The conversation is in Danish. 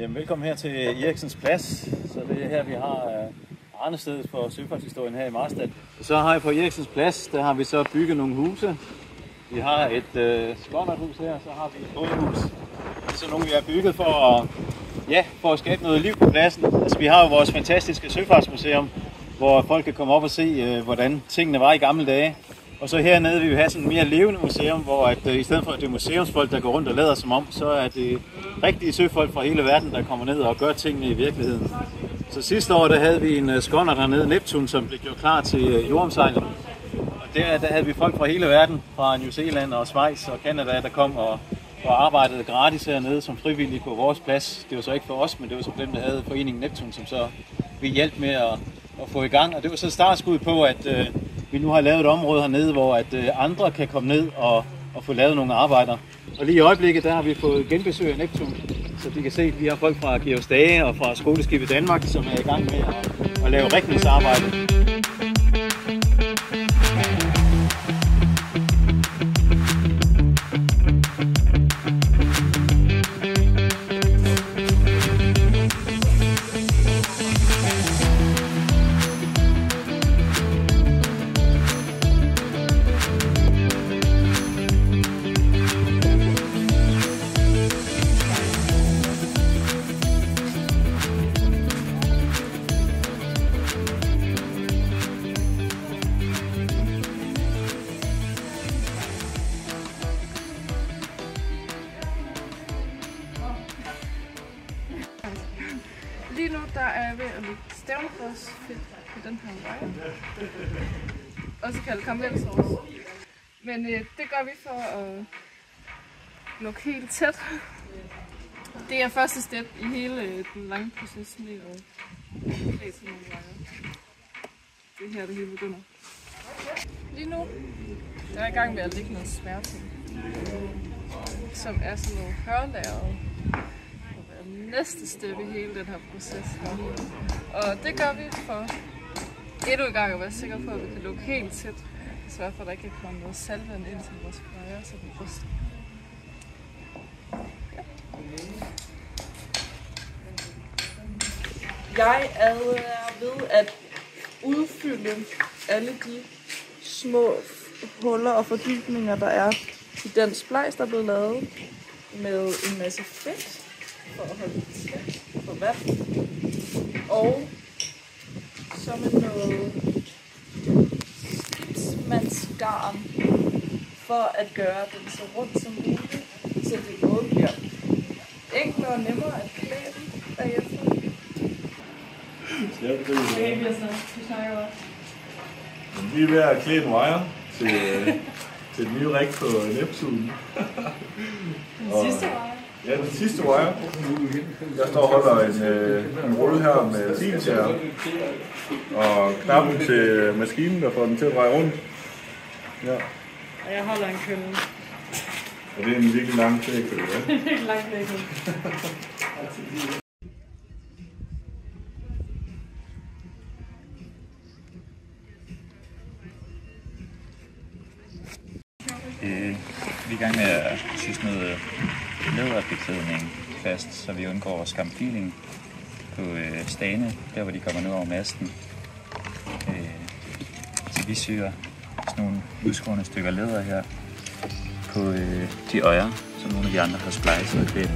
Jamen, velkommen her til Eriksens Plads. Så det er her, vi har arnestedet for søfartshistorien her i Marstal. Så har vi på Eriksens Plads, der har vi så bygget nogle huse. Vi har et skonnerthus her, så har vi et bådhus. Det er så nogle, vi har bygget for at skabe noget liv på pladsen. Altså, vi har jo vores fantastiske søfartsmuseum, hvor folk kan komme op og se, hvordan tingene var i gamle dage. Og så hernede vil vi have sådan et mere levende museum, hvor i stedet for at det er museumsfolk, der går rundt og lader som om, så er det rigtige søfolk fra hele verden, der kommer ned og gør tingene i virkeligheden. Så sidste år der havde vi en skånder dernede, Neptun, som blev gjort klar til jordomsejling. Og der havde vi folk fra hele verden, fra New Zealand og Schweiz og Canada, der kom og arbejdede gratis hernede som frivillige på vores plads. Det var så ikke for os, men det var så dem, der havde foreningen Neptun, som så vi hjalp med at få i gang. Og det var så startskud på, at vi nu har lavet et område hernede, hvor at andre kan komme ned og få lavet nogle arbejder. Og lige i øjeblikket, der har vi fået genbesøg af Neptun, så de kan se, at vi har folk fra Georg Stage og fra Skoleskibet Danmark, som er i gang med at lave rigtighedsarbejde. Lige nu der er jeg ved at lægge stævnefrosfedt på den her wire, også kaldet karamelsauce. Men det gør vi for at lukke helt tæt. Det er første step i hele den lange proces med at klæde sådan nogle wire. Det er her det hele begynder. Lige nu er jeg i gang med at lægge noget sværting, som er sådan nogle hørlærer. Næste step i hele den her proces. Og det gør vi for endnu en gang at være sikre på, at vi kan lukke helt tæt. Så for at der ikke kan komme noget saltvand ind til vores wire, så den ryster. Jeg er ved at udfylde alle de små huller og fordybninger, der er i den splejs, der er blevet lavet med en masse fedt for at holde det tæt på vand, og så med noget skibsmandsgarn for at gøre den så rundt som muligt, så det både bliver enklere og nemmere at klæde den bagefter. Okay, vi snakker godt. Vi er ved at klæde en wire til den nye rig på Neptun. Den sidste wire? Ja, den sidste wire. Jeg står og holder en rulle her med siltjær og knappen til maskinen, der får den til at dreje rundt. Ja. Og jeg holder en kølle. Og det er en virkelig lang klædekølle, ja? Det er virkelig lang klædekølle. Vi er i gang med at sysse noget læderbeklædning fast, så vi undgår skamfiling på stagene, der hvor de kommer ned over masten. Så vi syr sådan nogle udskårne stykker læder her på de øjer, som nogle af de andre har splejset og klædt.